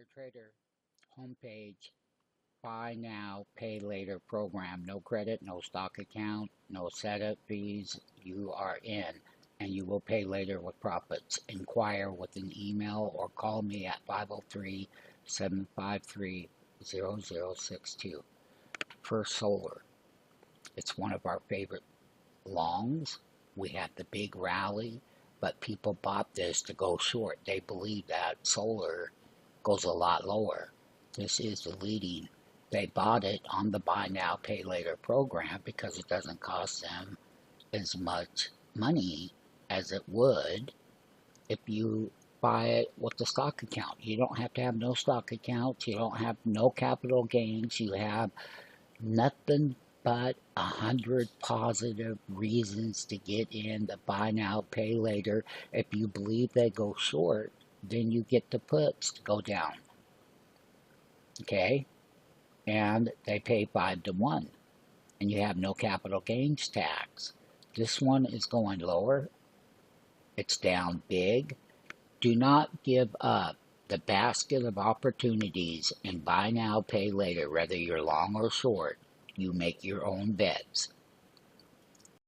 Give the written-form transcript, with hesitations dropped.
Trader homepage, buy now, pay later program. No credit, no stock account, no setup fees. You are in and you will pay later with profits. Inquire with an email or call me at 503-753-0062. Fslr. It's one of our favorite longs. We had the big rally, but people bought this to go short. They believe that solar goes a lot lower. This is the leading. They bought it on the buy now, pay later program because it doesn't cost them as much money as it would if you buy it with the stock account. You don't have to have no stock accounts. You don't have no capital gains. You have nothing but 100 positive reasons to get in the buy now, pay later. If you believe they go short, then you get the puts to go down. Okay? And they pay 5-to-1. And you have no capital gains tax. This one is going lower. It's down big. Do not give up the basket of opportunities in buy now, pay later, whether you're long or short. You make your own bets.